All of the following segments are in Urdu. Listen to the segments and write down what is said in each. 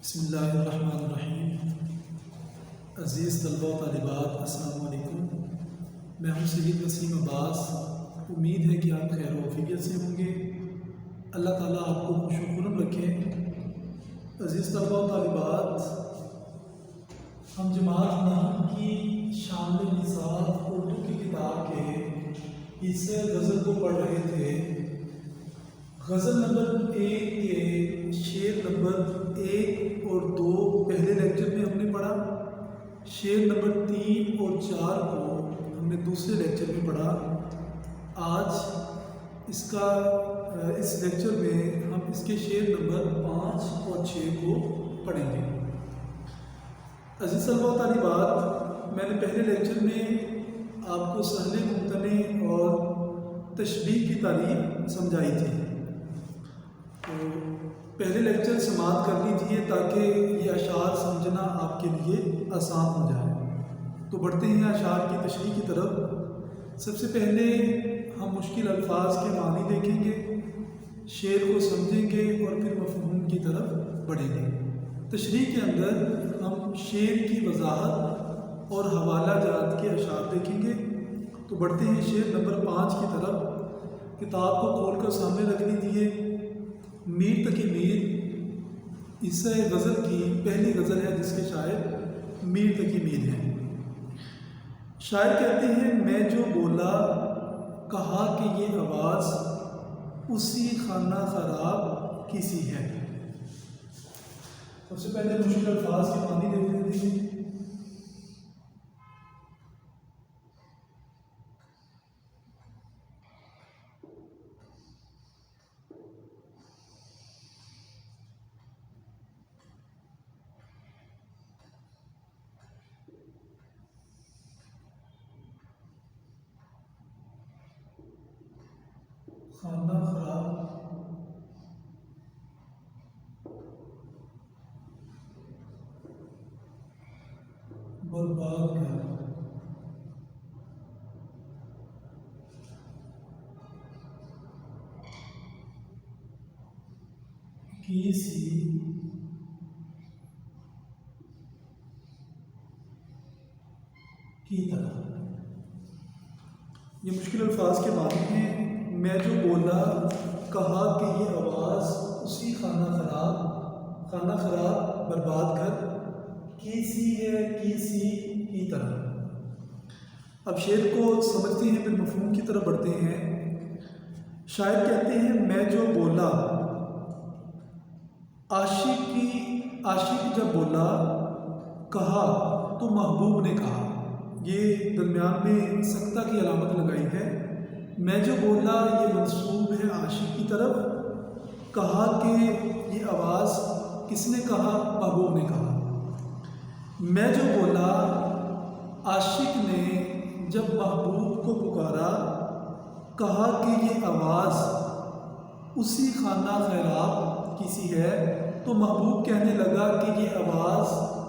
بسم اللہ الرحمن الرحیم۔ عزیز طلبہ و طالبات، السلام علیکم۔ میں ہوں سید وسیم عباس۔ امید ہے کہ آپ خیر و عافیت سے ہوں گے۔ اللہ تعالیٰ آپ کو خوش و خرم رکھے۔ عزیز طلبہ و طالبات، ہم جماعت نحو کی شامل نصاب اردو کی کتاب کے حصہ غزل کو پڑھ رہے تھے۔ غزل نمبر 1 کے شعر نمبر 1 اور 2 پہلے لیکچر میں ہم نے پڑھا۔ شعر نمبر 3 اور 4 کو ہم نے دوسرے لیکچر میں پڑھا۔ آج اس لیکچر میں ہم اس کے شعر نمبر 5 اور 6 کو پڑھیں گے۔ عزیز طلبہ و طالبات، میں نے پہلے لیکچر میں آپ کو سہل ممتنع اور تشبیہ کی تعریف سمجھائی تھی، تو پہلے لیکچر سماعت کر لیجیے تاکہ یہ اشعار سمجھنا آپ کے لیے آسان ہو جائے۔ تو بڑھتے ہیں اشعار کی تشریح کی طرف۔ سب سے پہلے ہم مشکل الفاظ کے معنی دیکھیں گے، شعر کو سمجھیں گے اور پھر مفہوم کی طرف بڑھیں گے۔ تشریح کے اندر ہم شعر کی وضاحت اور حوالہ جات کے اشعار دیکھیں گے۔ تو بڑھتے ہیں شعر نمبر 5 کی طرف۔ کتاب کو کھول کر سامنے رکھ لیجیے۔ میر تقی میر حصہ غزل کی پہلی غزل ہے جس کے شاعر میر تقی میر ہیں۔ شاعر کہتے ہیں، میں جو بولا کہا کہ یہ آواز اسی خانہ خراب کسی ہے۔ سب سے پہلے مشکل الفاظ کے معنی دیکھ لیتے ہیں۔ خانہ خراب، برباد گھر، کسی کی طرح۔ یہ مشکل الفاظ کے معنی ہیں۔ میں جو بولا کہا کہ یہ آواز اسی خانہ خراب برباد گھر کیسی ہے، کیسی کی طرح۔ اب شعر کو سمجھتے ہیں، پھر مفہوم کی طرف بڑھتے ہیں۔ شاعر کہتے ہیں، میں جو بولا، عاشق جب بولا کہا تو محبوب نے کہا۔ یہ درمیان میں سکتہ کی علامت لگائی ہے۔ میں جو بولا یہ منسوب ہے عاشق کی طرف، کہا کہ یہ آواز کس نے کہا؟ محبوب نے کہا۔ میں جو بولا، عاشق نے جب محبوب کو پکارا، کہا کہ یہ آواز اسی خانہ خراب کسی ہے، تو محبوب کہنے لگا کہ یہ آواز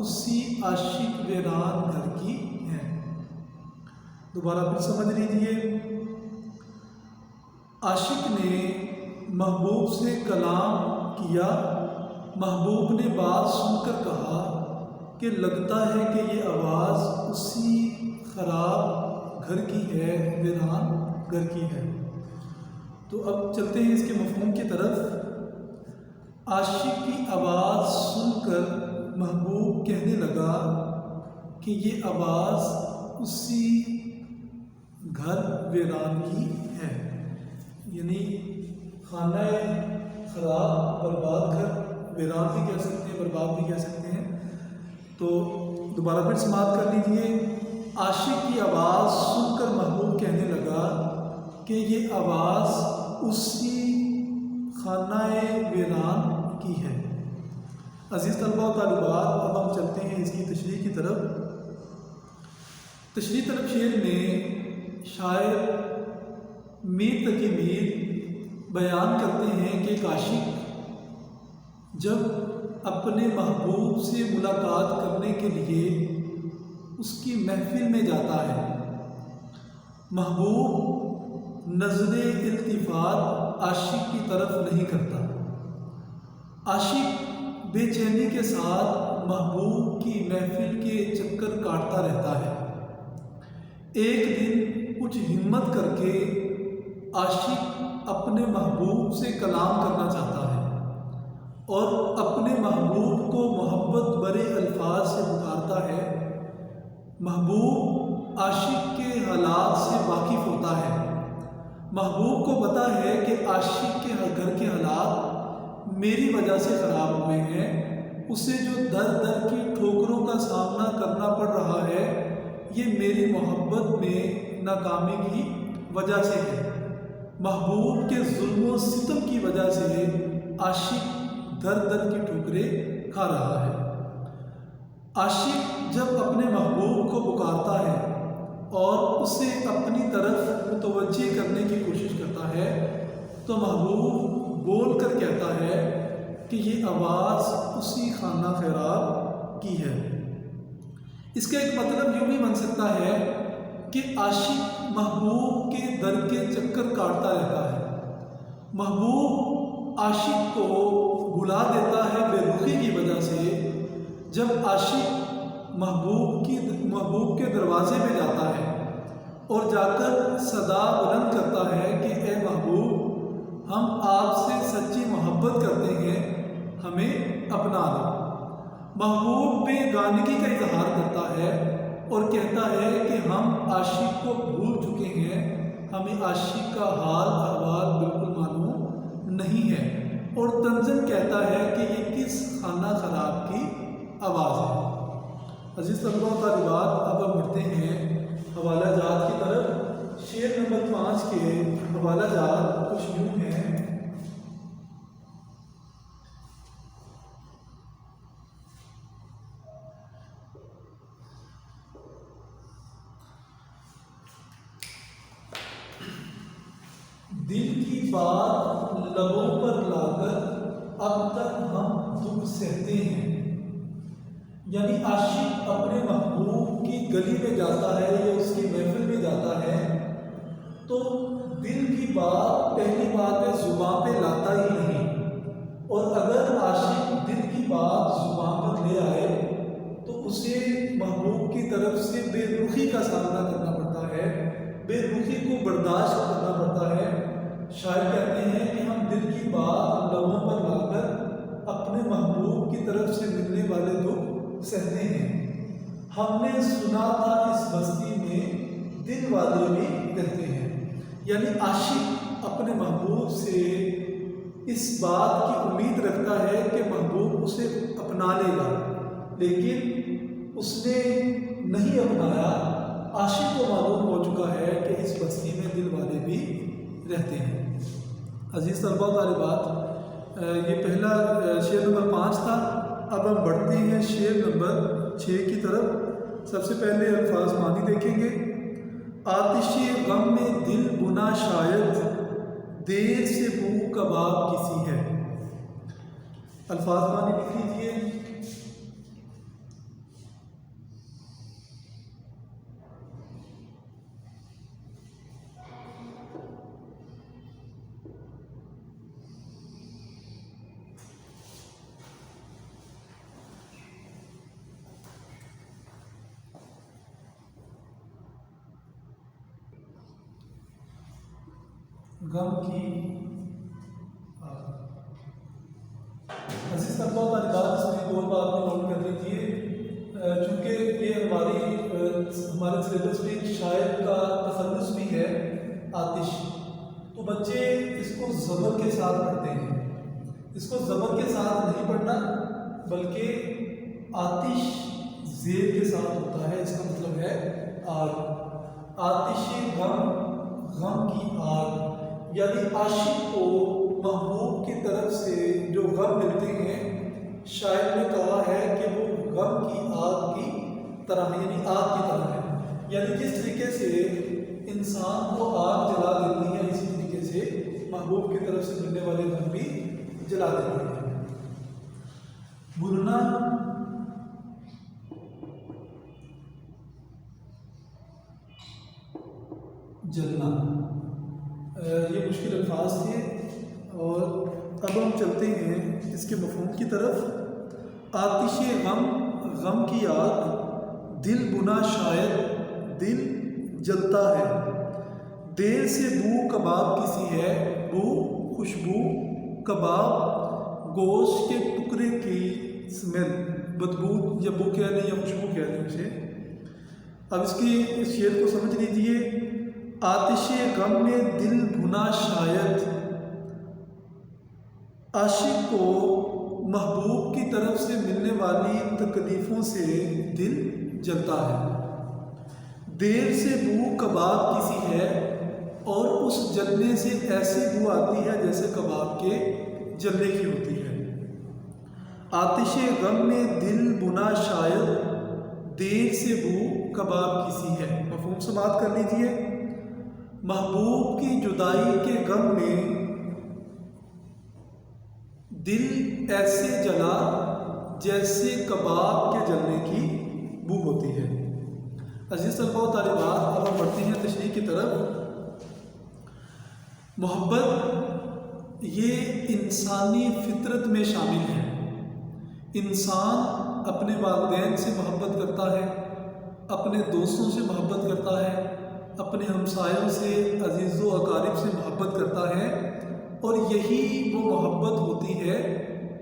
اسی عاشق ویران گھر کی ہے۔ دوبارہ پھر سمجھ لیجیے۔ عاشق نے محبوب سے کلام کیا، محبوب نے بات سن کر کہا کہ لگتا ہے کہ یہ آواز اسی خراب گھر کی ہے، ویران گھر کی ہے۔ تو اب چلتے ہیں اس کے مفہوم کی طرف۔ عاشق کی آواز سن کر محبوب کہنے لگا کہ یہ آواز اسی گھر ویران کی ہے، یعنی خانہ خراب، برباد گھر، ویران بھی کہہ سکتے ہیں، برباد بھی کہہ سکتے ہیں۔ تو دوبارہ پھر سماعت کر لیجیے۔ عاشق کی آواز سن کر محبوب کہنے لگا کہ یہ آواز اسی خانہ ویران کی ہے۔ عزیز طلبہ و طالبات، اب ہم چلتے ہیں اس کی تشریح کی طرف۔ تشریح طلب شعر میں شاعر میر تقی میر بیان کرتے ہیں کہ ایک عاشق جب اپنے محبوب سے ملاقات کرنے کے لیے اس کی محفل میں جاتا ہے، محبوب نظر التفات عاشق کی طرف نہیں کرتا۔ عاشق بے چینی کے ساتھ محبوب کی محفل کے چکر کاٹتا رہتا ہے۔ ایک دن کچھ ہمت کر کے عاشق اپنے محبوب سے کلام کرنا چاہتا ہے اور اپنے محبوب کو محبت بھرے الفاظ سے پکارتا ہے۔ محبوب عاشق کے حالات سے واقف ہوتا ہے۔ محبوب کو پتہ ہے کہ عاشق کے گھر کے حالات میری وجہ سے خراب ہوئے ہیں، اسے جو در در کی ٹھوکروں کا سامنا کرنا پڑ رہا ہے یہ میری محبت میں ناکامی کی وجہ سے ہے۔ محبوب کے ظلم و ستم کی وجہ سے عاشق در در کی ٹھوکریں کھا رہا ہے۔ عاشق جب اپنے محبوب کو پکارتا ہے اور اسے اپنی طرف متوجہ کرنے کی کوشش کرتا ہے تو محبوب بول کر کہتا ہے کہ یہ آواز اسی خانہ خراب کی ہے۔ اس کا ایک مطلب یوں بھی بن سکتا ہے کہ عاشق محبوب کے در کے چکر کاٹتا رہتا ہے۔ محبوب عاشق کو بلا دیتا ہے بے رخی کی وجہ سے۔ جب عاشق محبوب کے دروازے میں جاتا ہے اور جا کر صدا بلند کرتا ہے کہ اے محبوب، ہم آپ سے سچی محبت کرتے ہیں، ہمیں اپنا دو۔ محبوب بیگانگی کا اظہار کرتا ہے اور کہتا ہے کہ ہم عاشق کو بھول چکے ہیں، ہمیں عاشق کا حال احوال بالکل معلوم نہیں ہے، اور طنزاً کہتا ہے کہ یہ کس خانہ خراب کی آواز ہے۔ عزیز طلباء و طالبات، اب ہم بڑھتے ہیں حوالہ جات کی طرف۔ شعر نمبر 5 کے حوالہ جات کچھ یوں ہیں۔ دل کی بات لبوں پر لا کر اب تک ہم دکھ سہتے ہیں۔ یعنی عاشق اپنے محبوب کی گلی میں جاتا ہے یا اس کی محفل میں جاتا ہے تو دل کی بات پہلی بات ہے زبان پہ لاتا ہی نہیں، اور اگر عاشق دل کی بات زبان پر لے آئے تو اسے محبوب کی طرف سے بے رخی کا سامنا کرنا پڑتا ہے، بے رخی کو برداشت کرنا پڑتا ہے۔ شاعر کہتے ہیں کہ ہم دل کی بات لبوں پر لا کر اپنے محبوب کی طرف سے ملنے والے دکھ سہتے ہیں۔ ہم نے سنا تھا اس بستی میں دل والے بھی رہتے ہیں۔ یعنی عاشق اپنے محبوب سے اس بات کی امید رکھتا ہے کہ محبوب اسے اپنا لے گا، لیکن اس نے نہیں اپنایا۔ عاشق کو معلوم ہو چکا ہے کہ اس بستی میں دل والے بھی رہتے ہیں۔ عزیز طلباء و طالبات، یہ پہلا شعر نمبر 5 تھا۔ اب ہم بڑھتے ہیں شعر نمبر 6 کی طرف۔ سب سے پہلے الفاظ معنی دیکھیں گے۔ آتش غم میں دل بنا شاید، دیر سے بو کباب کسی ہے۔ الفاظ معنی لکھ لیجیے۔ غم کی عزیز طلباء و طالبات، اس میں دو بات میں نوٹ کر لیجیے۔ چونکہ یہ ہمارے سلیبس میں ایک شاعر کا تخلص بھی ہے آتش، تو بچے اس کو زبر کے ساتھ پڑھتے ہیں۔ اس کو زبر کے ساتھ نہیں پڑھنا بلکہ آتش زیر کے ساتھ ہوتا ہے۔ اس کا مطلب ہے آگ۔ آتش غم کی آگ، یعنی عاشق کو محبوب کی طرف سے جو غم ملتے ہیں، شاعر نے کہا ہے کہ وہ غم کی آگ کی طرح، یعنی آگ کی طرح ہے۔ یعنی جس طریقے سے انسان کو آگ جلا دیتی ہے، اسی طریقے سے محبوب کی طرف سے ملنے والے غم بھی جلا دیتے ہیں۔ بھولنا، جلنا، یہ مشکل الفاظ تھے، اور اب ہم چلتے ہیں اس کے مفہوم کی طرف۔ آتش غم، غم کی آگ، دل بنا شاید دل جلتا ہے، دیر سے بو کباب کسی ہے، بو خوشبو کباب، گوشت کے ٹکڑے کی اسمیل، بدبو یا بو کہہ لیں یا خوشبو کہہ لیں اسے۔ اب اس شعر کو سمجھ لیجیے۔ آتش غم میں دل بھنا شاید، عاشق کو محبوب کی طرف سے ملنے والی تکلیفوں سے دل جلتا ہے، دیر سے بو کباب کسی ہے اور اس جلنے سے ایسی بو آتی ہے جیسے کباب کے جلنے کی ہوتی ہے۔ آتش غم میں دل بنا شاید، دیر سے بو کباب کسی ہے۔ مفہوم سماعت کر لیجئے۔ محبوب کی جدائی کے غم میں دل ایسے جلا جیسے کباب کے جلنے کی بو ہوتی ہے۔ عزیز طلباء و طالبات، اب ہم بڑھتے ہیں تشریح کی طرف۔ محبت یہ انسانی فطرت میں شامل ہے۔ انسان اپنے والدین سے محبت کرتا ہے، اپنے دوستوں سے محبت کرتا ہے، اپنے ہمسایوں سے، عزیز و اقارب سے محبت کرتا ہے، اور یہی وہ محبت ہوتی ہے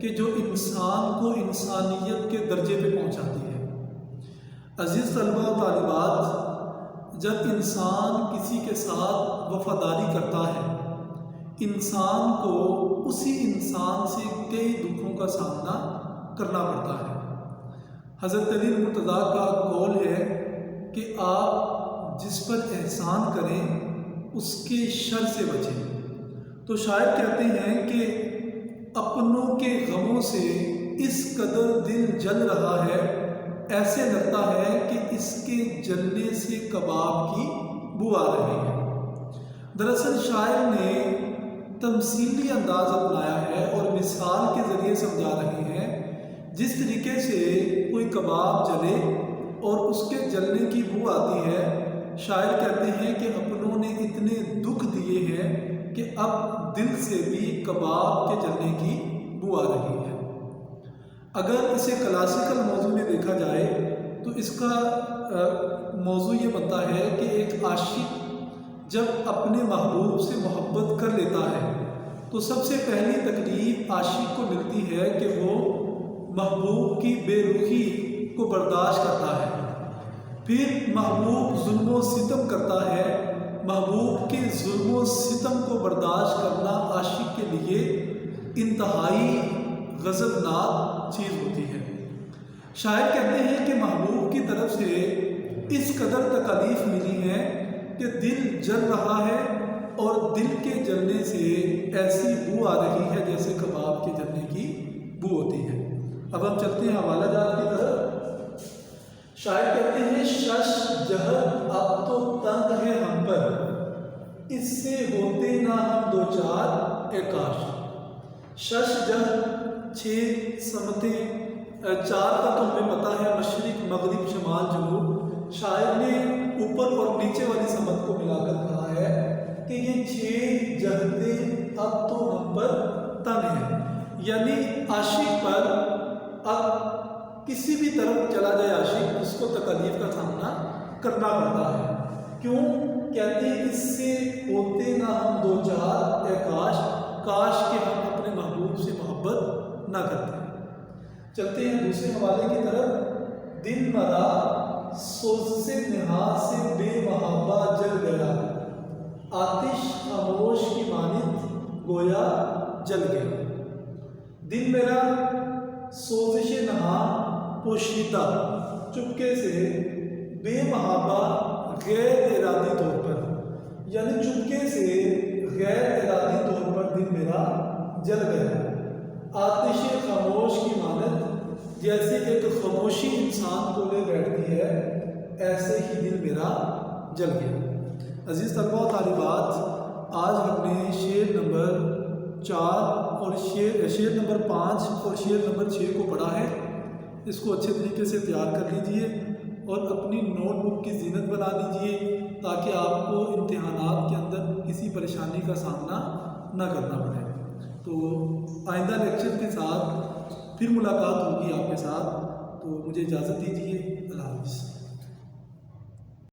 کہ جو انسان کو انسانیت کے درجے پہ پہنچاتی ہے۔ عزیز طلباء و طالبات، جب انسان کسی کے ساتھ وفاداری کرتا ہے، انسان کو اسی انسان سے کئی دکھوں کا سامنا کرنا پڑتا ہے۔ حضرت علی مرتضیٰ کا قول ہے کہ آپ جس پر احسان کریں اس کے شر سے بچیں۔ تو شاعر کہتے ہیں کہ اپنوں کے غموں سے اس قدر دل جل رہا ہے، ایسے لگتا ہے کہ اس کے جلنے سے کباب کی بو آ رہی ہے۔ دراصل شاعر نے تمثیلی انداز اپنایا ہے اور مثال کے ذریعے سمجھا رہے ہیں۔ جس طریقے سے کوئی کباب جلے اور اس کے جلنے کی بو آتی ہے، شاعر کہتے ہیں کہ اپنوں نے اتنے دکھ دیے ہیں کہ اب دل سے بھی کباب کے جلنے کی بو آ رہی ہے۔ اگر اسے کلاسیکل موضوع میں دیکھا جائے تو اس کا موضوع یہ بنتا ہے کہ ایک عاشق جب اپنے محبوب سے محبت کر لیتا ہے تو سب سے پہلی تکلیف عاشق کو ملتی ہے کہ وہ محبوب کی بے رخی کو برداشت کرتا ہے۔ پھر محبوب ظلم و ستم کرتا ہے۔ محبوب کے ظلم و ستم کو برداشت کرنا عاشق کے لیے انتہائی غضبناک چیز ہوتی ہے۔ شاعر کہتے ہیں کہ محبوب کی طرف سے اس قدر تکلیف ملی ہے کہ دل جل رہا ہے اور دل کے جلنے سے ایسی بو آ رہی ہے جیسے کباب کے جلنے کی بو ہوتی ہے۔ اب ہم چلتے ہیں حوالہ جات کی طرف۔ شاعر کہتے ہیں شش جہر اب تو تنگ ہے ہم پر، اس سے ہوتے نہ ہم دو چار اے کاش۔ شش جہر 6 سمتیں، 4 کا تو ہمیں پتہ ہے، مشرق مغرب شمال جنوب۔ شاعر نے اوپر اور نیچے والی سمت کو ملا کر کہا ہے کہ یہ 6 جہتیں اب تو ہم پر تنگ ہیں، یعنی عاشق پر اب کسی بھی طرف چلا جائے عاشق، اس کو تکلیف کا سامنا کرنا پڑتا ہے۔ کیوں؟ کہتے ہیں اس سے ہوتے نہ ہم دو چار اے کاش، کاش کہ ہم اپنے محبوب سے محبت نہ کرتے۔ چلتے ہیں دوسرے حوالے کی طرف۔ دل مرا سوز سے نہا سے بے محابہ جل گیا، آتش خاموش کی مانند گویا جل گیا۔ دل میرا سوزش نہا پوشیدہ، چپکے سے، بے محابہ غیر ارادی طور پر، یعنی چپکے سے غیر ارادی طور پر دل میرا جل گیا۔ آتش خاموش کی مانند، جیسے ایک خاموشی انسان کو لے بیٹھتی ہے، ایسے ہی دل میرا جل گیا۔ عزیز طلباء و طالبات، آج ہم نے شعر نمبر 4 اور شعر نمبر 5 اور شعر نمبر 6 کو پڑھا ہے۔ اس کو اچھے طریقے سے تیار کر لیجئے اور اپنی نوٹ بک کی زینت بنا لیجئے تاکہ آپ کو امتحانات کے اندر کسی پریشانی کا سامنا نہ کرنا پڑے۔ تو آئندہ لیکچر کے ساتھ پھر ملاقات ہوگی آپ کے ساتھ، تو مجھے اجازت دیجیے، اللہ حافظ۔